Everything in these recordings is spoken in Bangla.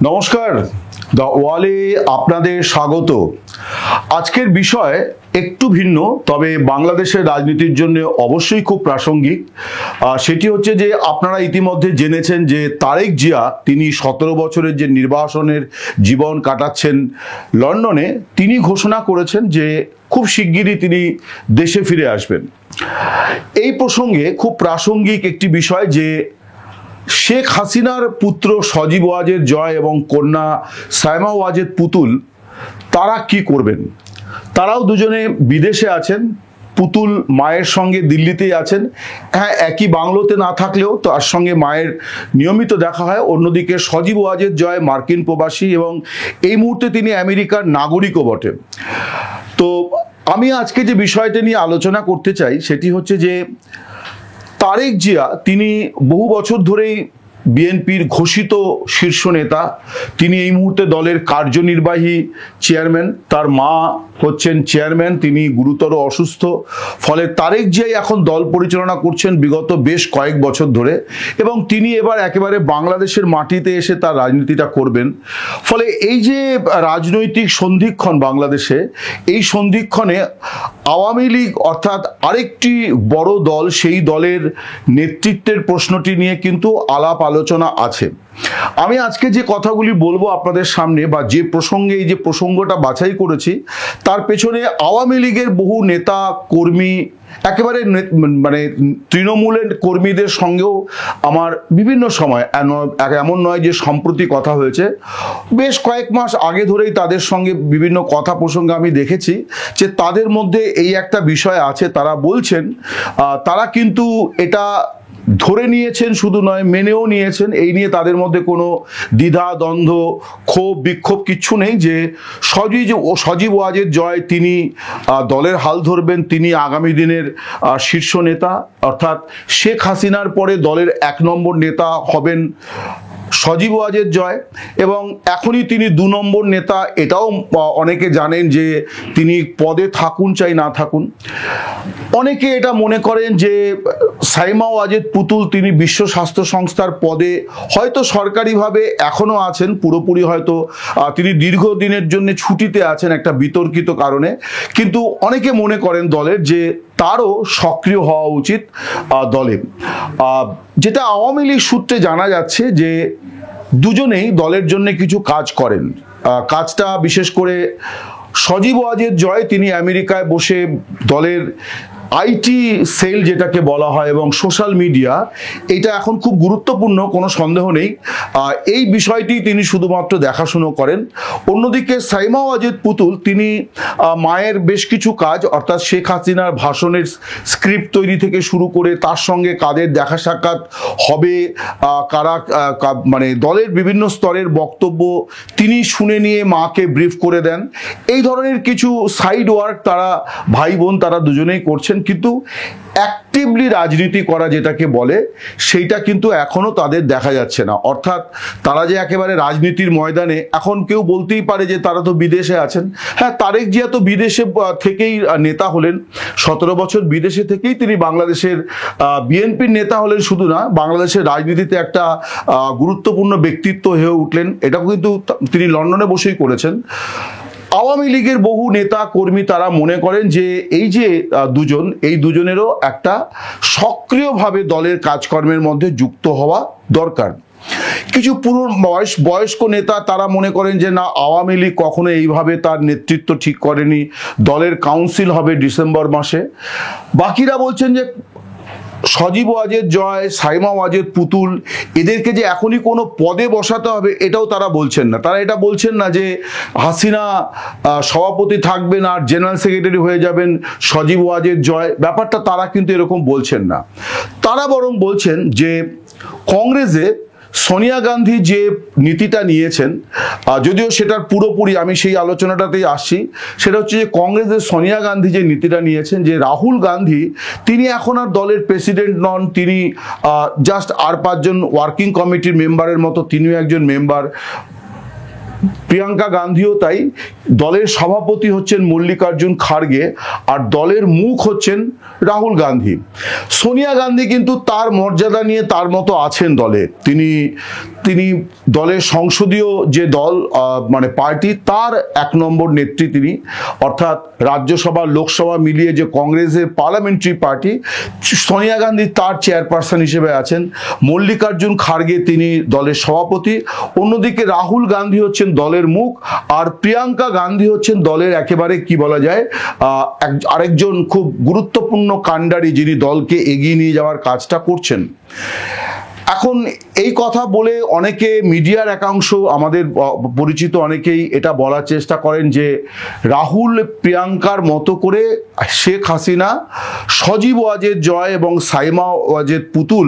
নমস্কার, দ্য ওয়ালে আপনাদের স্বাগত। আজকের বিষয় একটু ভিন্ন, তবে বাংলাদেশের রাজনীতির জন্য অবশ্যই খুব প্রাসঙ্গিক। সেটি হচ্ছে যে আপনারা ইতিমধ্যে জেনেছেন যে তারেক জিয়া তিনি 17 বছরের যে নির্বাসনের জীবন কাটাচ্ছেন লন্ডনে, তিনি ঘোষণা করেছেন যে খুব শিগগিরই তিনি দেশে ফিরে আসবেন। এই প্রসঙ্গে খুব প্রাসঙ্গিক একটি বিষয় যে শেখ হাসিনার পুত্র সজীব ওয়াজেদ জয় এবং কন্যা সাইমা ওয়াজেদ পুতুল তারা কি করবেন। তারাও দুজনে বিদেশে আছেন। পুতুল মায়ের সঙ্গে দিল্লিতেই আছেন। হ্যাঁ, একই বাংলোতে না থাকলেও তার সঙ্গে মায়ের নিয়মিত দেখা হয়। অন্যদিকে সজীব ওয়াজেদ জয় মার্কিন প্রবাসী এবং এই মুহূর্তে তিনি আমেরিকার নাগরিকও বটে। তো আমি আজকে যে বিষয়টা নিয়ে আলোচনা করতে চাই সেটি হচ্ছে যে তারেক জিয়া তিনি বহু বছর ধরেই বিএনপির ঘোষিত শীর্ষ নেতা। তিনি এই মুহূর্তে দলের কার্যনির্বাহী চেয়ারম্যান, তার মা হচ্ছেন চেয়ারম্যান, তিনি গুরুতর অসুস্থ। ফলে তারেক জিয়াই এখন দল পরিচালনা করছেন বিগত বেশ কয়েক বছর ধরে, এবং তিনি এবার একেবারে বাংলাদেশের মাটিতে এসে তার রাজনীতিটা করবেন। ফলে এই যে রাজনৈতিক সন্ধিক্ষণ বাংলাদেশে, এই সন্ধিক্ষণে আওয়ামী লীগ অর্থাৎ আরেকটি বড় দল, সেই দলের নেতৃত্বের প্রশ্নটি নিয়ে কিন্তু আলাপ আলোচনা আছে। আমি আজকে যে কথাগুলি বলবো আপনাদের সামনে, বা যে প্রসঙ্গে এই যে প্রসঙ্গটা বাছাই করেছি, তার পেছনে আওয়ামী লীগের বহু নেতা কর্মী, একেবারে মানে তৃণমূলের কর্মীদের সঙ্গেও আমার বিভিন্ন সময়, এমন নয় যে সম্প্রতি কথা হয়েছে, বেশ কয়েক মাস আগে ধরেই তাদের সঙ্গে বিভিন্ন কথা প্রসঙ্গে আমি দেখেছি যে তাদের মধ্যে এই একটা বিষয় আছে। তারা বলছেন, তারা কিন্তু এটা ধরে নিয়েছেন, শুধু নয় মেনেও নিয়েছেন। এই নিয়ে তাদের মধ্যে কোনো দ্বিধা দ্বন্দ্ব ক্ষোভ বিক্ষোভ কিচ্ছু নেই যে সজীব ওয়াজেদ জয় তিনি দলের হাল ধরবেন, তিনি আগামী দিনের শীর্ষ নেতা, অর্থাৎ শেখ হাসিনার পরে দলের 1 নম্বর নেতা হবেন সজীব ওয়াজেদ জয়। এবং এখনই তিনি 2 নম্বর নেতা, এটাও অনেকে জানেন যে তিনি পদে থাকুন চাই না থাকুন। অনেকে এটা মনে করেন যে সাইমা ওয়াজেদ পুতুল তিনি বিশ্ব স্বাস্থ্য সংস্থার পদে হয়তো সরকারিভাবে এখনো আছেন, পুরোপুরি হয়তো তিনি দীর্ঘদিনের জন্য ছুটিতে আছেন একটা বিতর্কিত কারণে, কিন্তু অনেকে মনে করেন দলের যে তারও সক্রিয় হওয়া উচিত দলে। যেটা আওয়ামী লীগ সূত্রে জানা যাচ্ছে যে দুজনেই দলের জন্য কিছু কাজ করেন। কাজটা বিশেষ করে সজীব ওয়াজেদ জয় তিনি আমেরিকায় বসে দলের আইটি সেল যেটাকে বলা হয় এবং সোশ্যাল মিডিয়া, এটা এখন খুব গুরুত্বপূর্ণ, কোনো সন্দেহ নেই। এই বিষয়টি তিনি শুধুমাত্র দেখাশুনো করেন। অন্যদিকে সাইমা ওয়াজেদ পুতুল তিনি মায়ের বেশ কিছু কাজ, অর্থাৎ শেখ হাসিনার ভাষণের স্ক্রিপ্ট তৈরি থেকে শুরু করে তার সঙ্গে কাদের দেখা সাক্ষাৎ হবে, কারা মানে দলের বিভিন্ন স্তরের বক্তব্য তিনি শুনে নিয়ে মাকে ব্রিফ করে দেন। এই ধরনের কিছু সাইড ওয়ার্ক তারা ভাই বোন তারা দুজনেই করছেন, কিন্তু অ্যাক্টিভলি রাজনীতি করা যেটাকে বলে সেইটা কিন্তু এখনো তাদের দেখা যাচ্ছে না। অর্থাৎ তারা যে একেবারে রাজনীতির ময়দানে, এখন কেউ বলতেই পারে যে তারা তো বিদেশে আছেন। হ্যাঁ, তারেক জিয়া তো বিদেশে থেকেই নেতা হলেন, 17 বছর বিদেশে থেকেই তিনি বাংলাদেশের বিএনপির নেতা হলেন। শুধু না, বাংলাদেশের রাজনীতিতে একটা গুরুত্বপূর্ণ ব্যক্তিত্ব হয়ে উঠলেন। এটাও কিন্তু তিনি লন্ডনে বসেই করেছেন। আওয়ামী লীগের বহু নেতা কর্মী তারা মনে করেন যে এই যে দুজন, এই দুজনেরও একটা সক্রিয়ভাবে দলের কাজকর্মের মধ্যে যুক্ত হওয়া দরকার। কিছু বয়স্ক নেতা তারা মনে করেন যে না, আওয়ামী লীগ কখনো এইভাবে তার নেতৃত্ব ঠিক করেনি, দলের কাউন্সিল হবে ডিসেম্বর মাসে। বাকিরা বলছেন যে সজীব ওয়াজেদ জয়, সাইমা ওয়াজেদ পুতুল, এদেরকে যে এখনই কোনো পদে বসাতে হবে এটাও তারা বলছেন না। তারা এটা বলছেন না যে হাসিনা সভাপতি থাকবেন আর জেনারেল সেক্রেটারি হয়ে যাবেন সজীব ওয়াজেদ জয়, ব্যাপারটা তারা কিন্তু এরকম বলছেন না। তারা বরং বলছেন যে কংগ্রেসে সোনিয়া গান্ধী যে নীতিটা নিয়েছেন, যদিও সেটার পুরোপুরি আমি সেই আলোচনাটাতেই আসছি, সেটা হচ্ছে যে কংগ্রেসের সোনিয়া গান্ধী যে নীতিটা নিয়েছেন যে রাহুল গান্ধী তিনি এখন আর দলের প্রেসিডেন্ট নন, তিনি জাস্ট আর 5 জন ওয়ার্কিং কমিটির মেম্বারের মতো তিনিও একজন মেম্বার। প্রিয়াঙ্কা গান্ধীও তাই। দলের সভাপতি হচ্ছেন মল্লিকার্জুন খাড়গে, আর দলের মুখ হচ্ছেন রাহুল গান্ধী। সোনিয়া গান্ধী কিন্তু তার মর্যাদা নিয়ে তার মতো আছেন দলে। তিনি দলের সংসদীয় যে দল মানে পার্টি, তার 1 নম্বর নেত্রী তিনি, অর্থাৎ রাজ্যসভা লোকসভা মিলিয়ে যে কংগ্রেসের পার্লামেন্টারি পার্টি, সোনিয়া গান্ধী তার চেয়ারপারসন হিসেবে আছেন। মল্লিকার্জুন খাড়গে তিনি দলের সভাপতি। অন্যদিকে রাহুল গান্ধী হচ্ছেন দলের মুখ, আর প্রিয়াঙ্কা গান্ধী হচ্ছেন দলের একেবারে কি বলা যায় আরেকজন খুব গুরুত্বপূর্ণ কাণ্ডারি, যিনি দলকে এগিয়ে নিয়ে যাওয়ার কাজটা করছেন। এখন এই কথা বলে অনেকে, মিডিয়ার একাংশ, আমাদের পরিচিত অনেকেই এটা বলার চেষ্টা করেন যে রাহুল প্রিয়াঙ্কার মতো করে শেখ হাসিনা, সজীব ওয়াজেদ জয় এবং সাইমা ওয়াজেদ পুতুল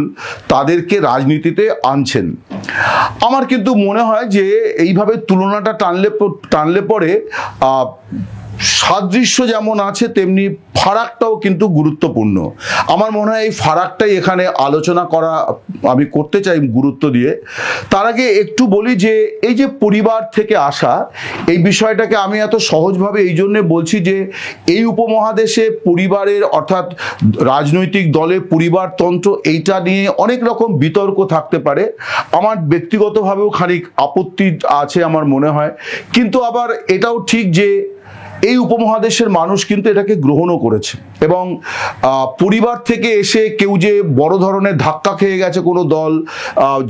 তাদেরকে রাজনীতিতে আনছেন। আমার কিন্তু মনে হয় যে এইভাবে তুলনাটা টানলে পরে সাদৃশ্য যেমন আছে তেমনি ফারাকটাও কিন্তু গুরুত্বপূর্ণ। আমার মনে হয় এই ফারাকটাই এখানে আলোচনা করা আমি করতে চাই গুরুত্ব দিয়ে। তার আগে একটু বলি যে এই যে পরিবার থেকে আসা, এই বিষয়টাকে আমি এত সহজভাবে এই জন্যে বলছি যে এই উপমহাদেশে পরিবারের, অর্থাৎ রাজনৈতিক দলে পরিবারতন্ত্র, এইটা নিয়ে অনেক রকম বিতর্ক থাকতে পারে। আমার ব্যক্তিগতভাবেও খানিক আপত্তি আছে আমার মনে হয়, কিন্তু আবার এটাও ঠিক যে এই উপমহাদেশের মানুষ কিন্তু এটাকে গ্রহণও করেছে। এবং পরিবার থেকে এসে কেউ যে বড় ধরনের ধাক্কা খেয়ে গেছে কোনো দল,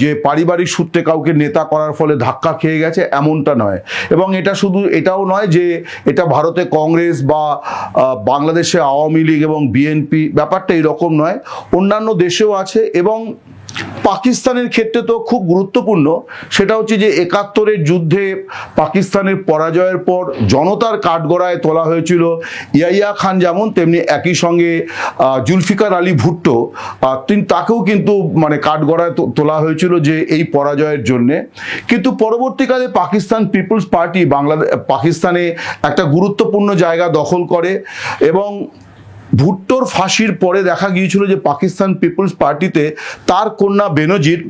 যে পারিবারিক সূত্রে কাউকে নেতা করার ফলে ধাক্কা খেয়ে গেছে, এমনটা নয়। এবং এটা শুধু এটাও নয় যে এটা ভারতে কংগ্রেস বা বাংলাদেশে আওয়ামী লীগ এবং বিএনপি, ব্যাপারটা এরকম নয়, অন্যান্য দেশেও আছে। এবং পাকিস্তানের ক্ষেত্রে তো খুব গুরুত্বপূর্ণ, সেটা হচ্ছে যে 71-এর যুদ্ধে পাকিস্তানের পরাজয়ের পর জনতার কাঠগড়ায় তোলা হয়েছিল ইয়াহিয়া খান, যেমন তেমনি একই সঙ্গে জুলফিকার আলী ভুট্টো, তাকেও কিন্তু মানে কাঠগড়ায় তোলা হয়েছিল যে এই পরাজয়ের জন্যে। কিন্তু পরবর্তীকালে পাকিস্তান পিপলস পার্টি পাকিস্তানে একটা গুরুত্বপূর্ণ জায়গা দখল করে, এবং ভুট্টোর ফাঁসির পরে দেখা গিয়েছিল যে পাকিস্তান পিপলস পার্টিতে তার কন্যা বেনজির,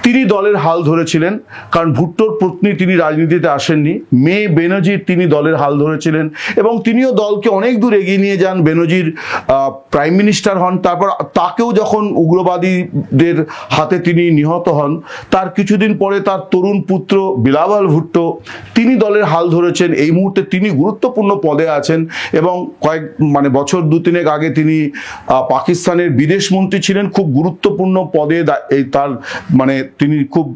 তিনি দলের হাল ধরেছিলেন। কারণ ভুট্টোর পত্নী তিনি রাজনীতিতে আসেননি, মেয়ে বেনজির তিনি দলের হাল ধরেছিলেন, এবং তিনিও দলকে অনেক দূর এগিয়ে নিয়ে যান। বেনজির প্রাইম মিনিস্টার হন। তারপর তাকেও যখন উগ্রবাদীদের হাতে তিনি নিহত হন, তার কিছুদিন পরে তার তরুণ পুত্র বিলাওয়াল ভুট্টো, তিনি দলের হাল ধরেছেন। এই মুহূর্তে তিনি গুরুত্বপূর্ণ পদে আছেন, এবং বছর 2-3 আগে তিনি পাকিস্তানের বিদেশ মন্ত্রী ছিলেন, খুব গুরুত্বপূর্ণ পদে। তার তিনি খুব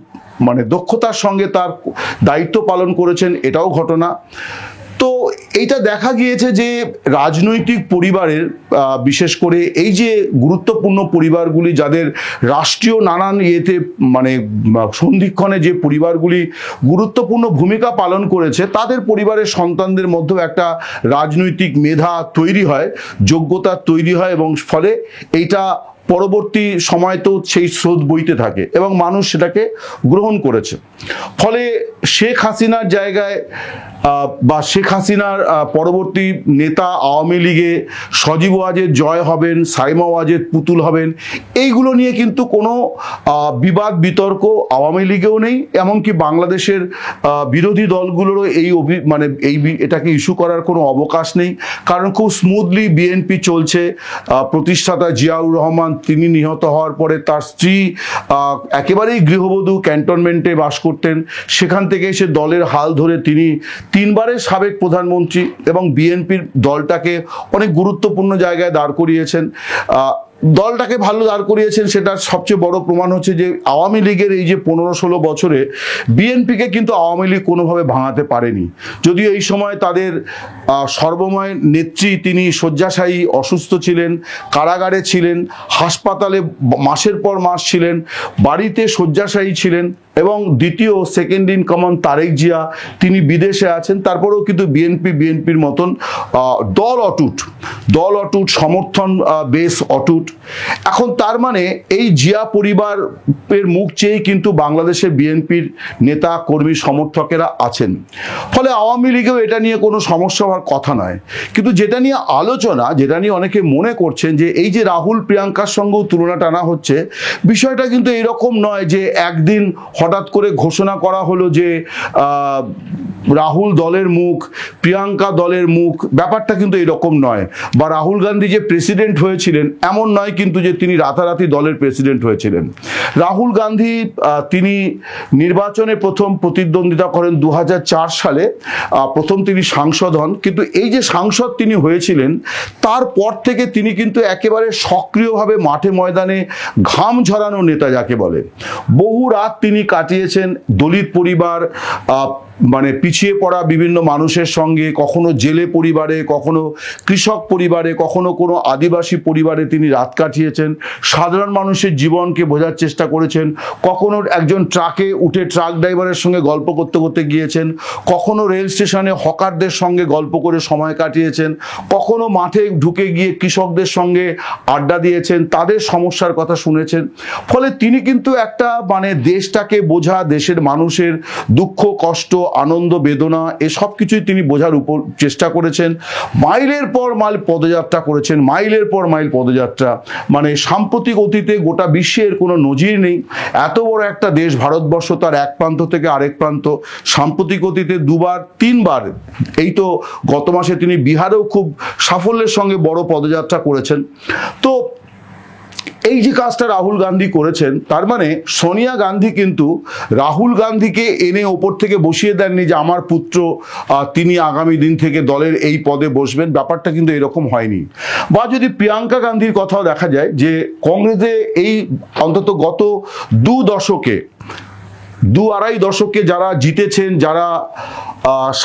দক্ষতার সঙ্গে তার দায়িত্ব পালন করেছেন, এটাও ঘটনা। তো এইটা দেখা গিয়েছে যে রাজনৈতিক পরিবারের, বিশেষ করে এই যে গুরুত্বপূর্ণ পরিবারগুলি, যাদের রাষ্ট্রীয় নানান ইয়েতে সন্ধিক্ষণে যে পরিবারগুলি গুরুত্বপূর্ণ ভূমিকা পালন করেছে, তাদের পরিবারের সন্তানদের মধ্যেও একটা রাজনৈতিক মেধা তৈরি হয়, যোগ্যতা তৈরি হয়, এবং ফলে এইটা পরবর্তী সময় তো সেই স্রোত বইতে থাকে এবং মানুষ সেটাকে গ্রহণ করেছে। ফলে শেখ হাসিনার জায়গায় বা শেখ হাসিনার পরবর্তী নেতা আওয়ামী লীগে সজীব ওয়াজেদ জয় হবেন, সাইমা ওয়াজেদ পুতুল হবেন, এইগুলো নিয়ে কিন্তু কোনো বিবাদ বিতর্ক আওয়ামী লীগেও নেই, এমনকি বাংলাদেশের বিরোধী দলগুলোরও এটাকে ইস্যু করার কোনো অবকাশ নেই। কারণ খুব স্মুথলি বিএনপি চলছে। প্রতিষ্ঠাতা জিয়াউর রহমান, তিনি নিহত হওয়ার পরে তার স্ত্রী একেবারেই গৃহবধূ, ক্যান্টনমেন্টে বাস করতেন, সেখান থেকে এসে দলের হাল ধরে তিনি 3 বারের সাবেক প্রধানমন্ত্রী এবং বিএনপির দলটাকে অনেক গুরুত্বপূর্ণ জায়গায় দাঁড় করিয়েছেন। দলটাকে ভালো দাঁড় করিয়েছেন, সেটার সবচেয়ে বড় প্রমাণ হচ্ছে যে আওয়ামী লীগের এই যে 15-16 বছরে বিএনপিকে কিন্তু আওয়ামী লীগ কোনোভাবে ভাঙাতে পারেনি। যদিও এই সময় তাদের সর্বময় নেত্রী তিনি শয্যাশায়ী, অসুস্থ ছিলেন, কারাগারে ছিলেন, হাসপাতালে মাসের পর মাস ছিলেন, বাড়িতে শয্যাশায়ী ছিলেন, এবং দ্বিতীয় second in command Tarique Zia তিনি বিদেশে আছেন। তারপরেও কিন্তু বিএনপির মতন দল অটুট, সমর্থন বেশ অটুট। এখন তার মানে এই জিয়া পরিবারের মুখ চেয়েই কিন্তু বাংলাদেশে বিএনপির নেতা কর্মী সমর্থকেরা আছেন। ফলে আওয়ামী লীগেও এটা নিয়ে কোনো সমস্যা হওয়ার কথা নয়। কিন্তু যেটা নিয়ে আলোচনা, যেটা নিয়ে অনেকে মনে করছেন যে এই যে রাহুল প্রিয়াঙ্কার সঙ্গেও তুলনা টানা হচ্ছে, বিষয়টা কিন্তু এরকম নয় যে একদিন হঠাৎ করে ঘোষণা করা হলো যে রাহুল দলের মুখ, প্রিয়াঙ্কা দলের মুখ, ব্যাপারটা কিন্তু এরকম নয়। বা রাহুল গান্ধী যে প্রেসিডেন্ট হয়েছিলেন এমন নয় কিন্তু যে তিনি রাতারাতি দলের প্রেসিডেন্ট হয়েছিলেন। রাহুল গান্ধী তিনি নির্বাচনে প্রথম প্রতিদ্বন্দ্বিতা করেন 2004 সালে, প্রথম তিনি সাংসদ হন। কিন্তু এই যে সাংসদ তিনি হয়েছিলেন তারপর থেকে তিনি কিন্তু একেবারে সক্রিয়ভাবে মাঠে ময়দানে ঘাম ঝরানো নেতা যাকে বলে। বহু রাত তিনি কাটিয়েছেন দলিত পরিবার, মানে পিছিয়ে পড়া বিভিন্ন মানুষের সঙ্গে, কখনো জেলে পরিবারে, কখনো কৃষক পরিবারে, কখনো কোনো আদিবাসী পরিবারে তিনি রাত কাটিয়েছেন। সাধারণ মানুষের জীবনকে বোঝার চেষ্টা করেছেন। কখনো একজন ট্রাকে উঠে ট্রাক ড্রাইভারের সঙ্গে গল্প করতে করতে গিয়েছেন, কখনো রেল স্টেশনে হকারদের সঙ্গে গল্প করে সময় কাটিয়েছেন, কখনো মাঠে ঢুকে গিয়ে কৃষকদের সঙ্গে আড্ডা দিয়েছেন, তাদের সমস্যার কথা শুনেছেন। ফলে তিনি কিন্তু একটা মানে দেশটাকে বোঝা, দেশের মানুষের দুঃখ কষ্ট আনন্দ বেদনা এসব কিছুই তিনি বোঝার উপর চেষ্টা করেছেন। মাইলের পর মাইল পদযাত্রা করেছেন, মাইলের পর মাইল পদযাত্রা, মানে সাম্প্রতিক অতীতে গোটা বিশ্বের কোনো নজির নেই। এত বড় একটা দেশ ভারতবর্ষ, তার এক প্রান্ত থেকে আরেক প্রান্ত, সাম্প্রতিক অতীতে 2-3বার, এই তো গত মাসে তিনি বিহারেও খুব সাফল্যের সঙ্গে বড় পদযাত্রা করেছেন। তো এই যে কাজটা রাহুল গান্ধী করেছেন, তার মানে সোনিয়া গান্ধী কিন্তু রাহুল গান্ধীকে এনে ওপর থেকে বসিয়ে দেননি যে আমার পুত্র তিনি আগামী দিন থেকে দলের এই পদে বসবেন, ব্যাপারটা কিন্তু এরকম হয়নি। বা যদি প্রিয়াঙ্কা গান্ধীর কথাও দেখা যায় যে কংগ্রেসে এই অন্তত গত 2-2.5 দশকে যারা জিতেছেন, যারা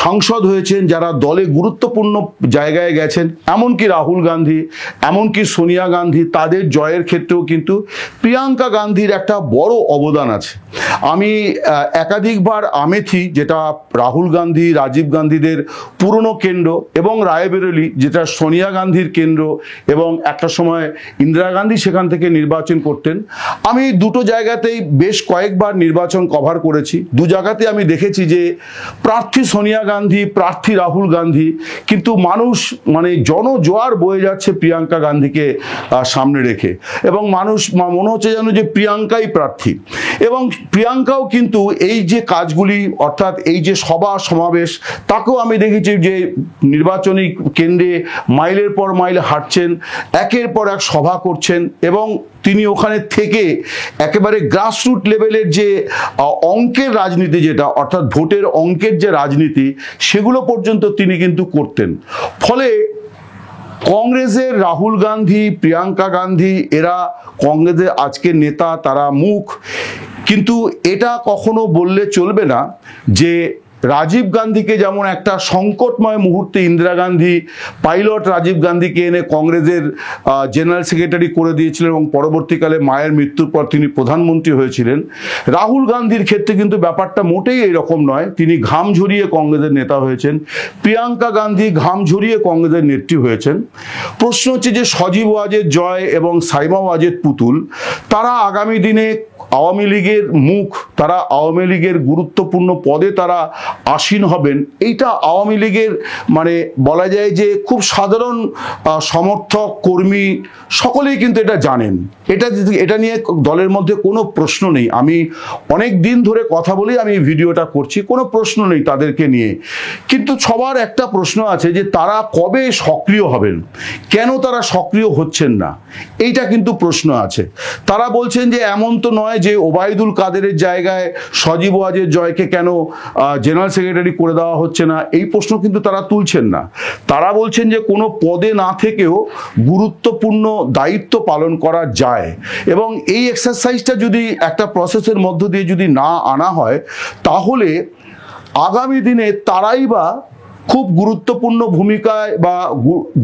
সাংসদ হয়েছেন, যারা দলে গুরুত্বপূর্ণ জায়গায় গেছেন, এমনকি রাহুল গান্ধী, এমনকি সোনিয়া গান্ধী, তাদের জয়ের ক্ষেত্রেও কিন্তু প্রিয়াঙ্কা গান্ধীর একটা বড় অবদান আছে। আমি একাধিকবার আমেথি, যেটা রাহুল গান্ধী রাজীব গান্ধীদের পুরনো কেন্দ্র, এবং রায়বেরেলি যেটা সোনিয়া গান্ধীর কেন্দ্র, এবং একটা সময় ইন্দিরা গান্ধী সেখান থেকে নির্বাচন করতেন, আমি দুটো জায়গাতেই বেশ কয়েকবার নির্বাচন কভার করেছি। দু জায়গাতে আমি দেখেছি যে প্রার্থী সোনিয়া গান্ধী, প্রার্থী রাহুল গান্ধী, কিন্তু মানুষ মানে জনজোয়ার বয়ে যাচ্ছে প্রিয়াঙ্কা গান্ধীকে সামনে রেখে, এবং মানুষ মনে হচ্ছে যেন যে প্রিয়াঙ্কাই প্রার্থী। এবং প্রিয়াঙ্কাও কিন্তু এই যে কাজগুলি, অর্থাৎ এই যে সভা সমাবেশ, তাকেও আমি দেখেছি যে নির্বাচনী কেন্দ্রে মাইলের পর মাইল হাঁটছেন, একের পর এক সভা করছেন, এবং তিনি ওখানে থেকে একেবারে গ্রাসরুট লেভেলের যে অঙ্কের রাজনীতি, যেটা অর্থাৎ ভোটের অঙ্কের যে রাজনীতি, সেগুলো পর্যন্ত তিনি কিন্তু করতেন। ফলে কংগ্রেসের রাহুল গান্ধী, প্রিয়াঙ্কা গান্ধী, এরা কংগ্রেসের আজকের নেতা, তারা মুখ। কিন্তু এটা কখনো বললে চলবে না যে রাজীব গান্ধীকে যেমন একটা সংকটময় মুহূর্তে ইন্দিরা গান্ধী পাইলট রাজীব গান্ধীকে এনে কংগ্রেসের জেনারেল সেক্রেটারি করে দিয়েছিলেন, এবং পরবর্তীকালে মায়ের মৃত্যুর পর তিনি প্রধানমন্ত্রী হয়েছিলেন। রাহুল গান্ধীর ক্ষেত্রে কিন্তু ব্যাপারটা মোটেই এরকম নয়। তিনি ঘাম ঝরিয়ে কংগ্রেসের নেতা হয়েছেন। প্রিয়াঙ্কা গান্ধী ঘাম ঝরিয়ে কংগ্রেসের নেত্রী হয়েছেন। প্রশ্ন হচ্ছে যে সজীব ওয়াজেদ জয় এবং সাইমা ওয়াজেদ পুতুল, তারা আগামী দিনে আওয়ামী লীগের মুখ, তারা আওয়ামী লীগের গুরুত্বপূর্ণ পদে তারা আসীন হবেন, এইটা আওয়ামী লীগের মানে বলা যায় যে খুব সাধারণ সমর্থক কর্মী সকলেই কিন্তু এটা জানেন। এটা নিয়ে দলের মধ্যে কোনো প্রশ্ন নেই। আমি অনেক দিন ধরে কথা বলি, আমি ভিডিওটা করছি, কোনো প্রশ্ন নেই তাদেরকে নিয়ে। কিন্তু সবার একটা প্রশ্ন আছে যে তারা কবে সক্রিয় হবেন, কেন তারা সক্রিয় হচ্ছেন না, এইটা কিন্তু প্রশ্ন আছে। তারা বলছেন যে এমন তো নয় যে ওবায়দুল কাদেরের জায়গায় সজীব ওয়াজেদ জয়কে কেন জেনারেল সেক্রেটারি করে দেওয়া হচ্ছে না, এই প্রশ্ন কিন্তু তারা তুলছেন না। তারা বলছেন যে কোনো পদে না থেকেও গুরুত্বপূর্ণ দায়িত্ব পালন করা যায়, এবং এই এক্সারসাইজটা যদি একটা প্রসেসের মধ্য দিয়ে যদি না আনা হয়, তাহলে আগামী দিনে তারাই বা খুব গুরুত্বপূর্ণ ভূমিকায় বা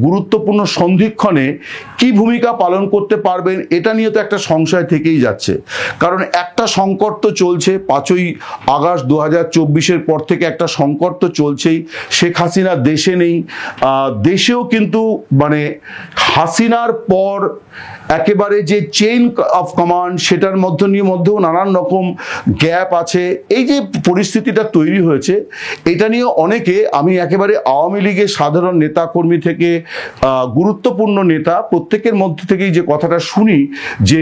গুরুত্বপূর্ণ সন্ধিক্ষণে কি ভূমিকা পালন করতে পারবেন, এটা নিয়ে তো একটা সংশয় থেকেই যাচ্ছে। কারণ একটা সংকট তো চলছে, 5ই আগস্ট 2024-এর পর থেকে একটা সংকট তো চলছেই। শেখ হাসিনা দেশে নেই, দেশেও কিন্তু মানে হাসিনার পর একেবারে যে চেইন অফ কমান্ড, সেটার মধ্যেও নানান রকম গ্যাপ আছে। এই যে পরিস্থিতিটা তৈরি হয়েছে, এটা নিয়ে অনেকে, আমি একেবারে আওয়ামী লীগের সাধারণ নেতাকর্মী থেকে গুরুত্বপূর্ণ নেতা প্রত্যেকের মধ্যে থেকেই যে কথাটা শুনি যে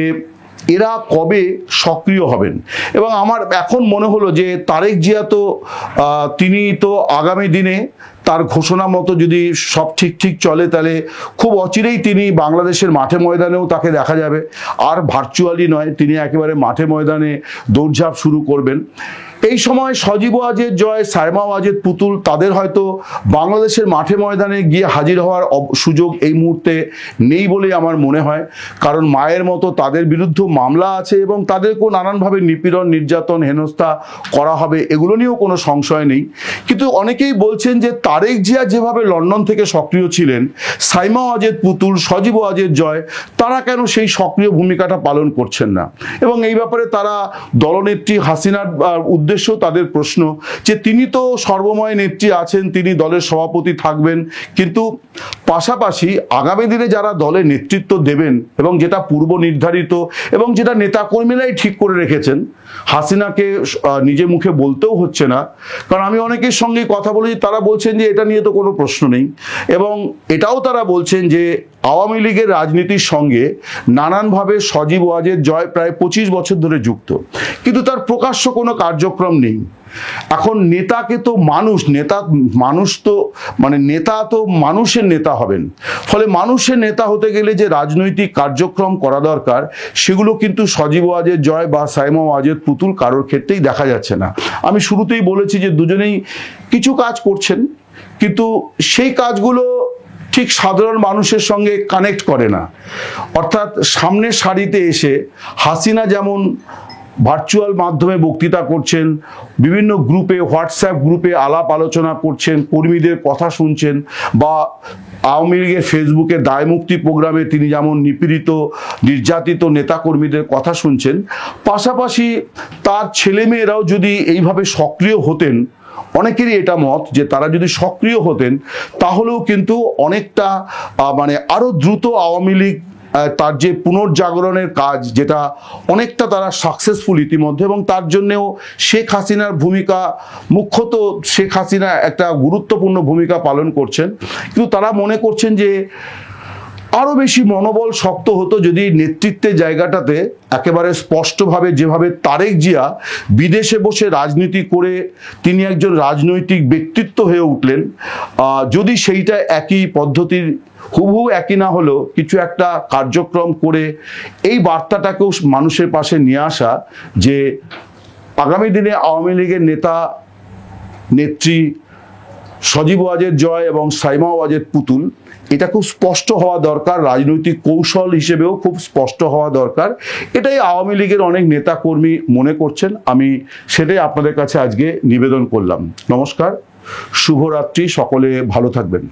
এরা কবে সক্রিয় হবেন। এবং আমার এখন মনে হলো যে তারেক জিয়া তো তিনি তো আগামী দিনে তার ঘোষণা মতো যদি সব ঠিক চলে তাহলে খুব অচিরেই তিনি বাংলাদেশের মাঠে ময়দানেও তাকে দেখা যাবে, আর ভার্চুয়ালি নয়, তিনি একেবারে মাঠে ময়দানে দৌড়ঝাঁপ শুরু করবেন। এই সময় সজীব ওয়াজেদ জয়, সাইমা ওয়াজেদ পুতুল তাদের হয়তো বাংলাদেশের মাঠে ময়দানে গিয়ে হাজির হওয়ার সুযোগ এই মুহূর্তে নেই বলেই আমার মনে হয়, কারণ মায়ের মতো তাদের বিরুদ্ধে মামলা আছে এবং তাদেরকেও নানানভাবে নিপীড়ন, নির্যাতন, হেনস্থা করা হবে, এগুলো নিয়েও কোনো সংশয় নেই। কিন্তু অনেকেই বলছেন যে তারেক জিয়া যেভাবে লন্ডন থেকে সক্রিয় ছিলেন, সাইমা ওয়াজেদ পুতুল, সজীব ওয়াজেদ জয় তারা কেন সেই সক্রিয় ভূমিকাটা পালন করছেন না। এবং এই ব্যাপারে তারা দলনেত্রী হাসিনার উদ্দেশ্য তাদের প্রশ্ন যে তিনি তো সর্বময় নেত্রী আছেন, তিনি দলের সভাপতি থাকবেন, কিন্তু পাশাপাশি আগামী দিনে যারা দলে নেতৃত্ব দেবেন এবং যেটা পূর্ব নির্ধারিত এবং যেটা নেতাকর্মীরাই ঠিক করে রেখেছেন, হাসিনাকে নিজে মুখে বলতেও হচ্ছে না, কারণ আমি অনেকের সঙ্গে কথা বলেছি, তারা বলছেন যে এটা নিয়ে তো কোনো প্রশ্ন নেই। এবং এটাও তারা বলছেন যে আওয়ামী লীগের রাজনীতির সঙ্গে নানানভাবে সজীব ওয়াজেদ জয় প্রায় 25 বছর ধরে যুক্ত, কিন্তু তার প্রকাশ্য কোনো কার্যক্রম নেই। এখন নেতাকে তো মানুষ তো মানে নেতা তো মানুষের নেতা হবেন, ফলে মানুষের নেতা হতে গেলে যে রাজনৈতিক কার্যক্রম করা দরকার সেগুলো কিন্তু সজীব ওয়াজেদ জয় বা সাইমা ওয়াজেদ পুতুল কারোর ক্ষেত্রেই দেখা যাচ্ছে না। আমি শুরুতেই বলেছি যে দুজনেই কিছু কাজ করছেন, কিন্তু সেই কাজগুলো ঠিক সাধারণ মানুষের সঙ্গে কানেক্ট করে না। অর্থাৎ সামনের সারিতে এসে হাসিনা যেমন ভার্চুয়াল মাধ্যমে বক্তৃতা করছেন, বিভিন্ন গ্রুপে, হোয়াটসঅ্যাপ গ্রুপে আলাপ আলোচনা করছেন, কর্মীদের কথা শুনছেন, বা আওয়ামী লীগের ফেসবুকে দায়মুক্তি প্রোগ্রামে তিনি যেমন নিপীড়িত, নির্যাতিত নেতাকর্মীদের কথা শুনছেন, পাশাপাশি তার ছেলেমেয়েরাও যদি এইভাবে সক্রিয় হতেন, অনেকেরই এটা মত যে তারা যদি সক্রিয় হতেন তাহলেও কিন্তু অনেকটা মানে আরো দ্রুত আওয়ামী লীগ তার যে পুনর্জাগরণের কাজ, যেটা অনেকটা তারা সাকসেসফুল ইতিমধ্যে, এবং তার জন্যেও শেখ হাসিনার ভূমিকা, মুখ্যত শেখ হাসিনা একটা গুরুত্বপূর্ণ ভূমিকা পালন করছেন, কিন্তু তারা মনে করছেন যে আরো বেশি মনোবল শক্ত হতো যদি নেতৃত্বের জায়গাটাতে একেবারে স্পষ্টভাবে, যেভাবে তারেক জিয়া বিদেশে বসে রাজনীতি করে তিনি একজন রাজনৈতিক ব্যক্তিত্ব হয়ে উঠলেন, যদি সেইটা একই পদ্ধতির হুবহু একই না হলেও কিছু একটা কার্যক্রম করে এই বার্তাটাকেও মানুষের পাশে নিয়ে আসা যে আগামী দিনে আওয়ামী লীগের নেতা নেত্রী সজীব ওয়াজেদ জয় এবং সাইমা ওয়াজেদ পুতুল, এটা খুব স্পষ্ট হওয়া দরকার, রাজনৈতিক কৌশল হিসেবেও খুব স্পষ্ট হওয়া দরকার। এটাই আওয়ামী লীগের অনেক নেতাকর্মী মনে করছেন। আমি সেটাই আপনাদের কাছে আজকে নিবেদন করলাম। নমস্কার, শুভরাত্রি, সকলে ভালো থাকবেন।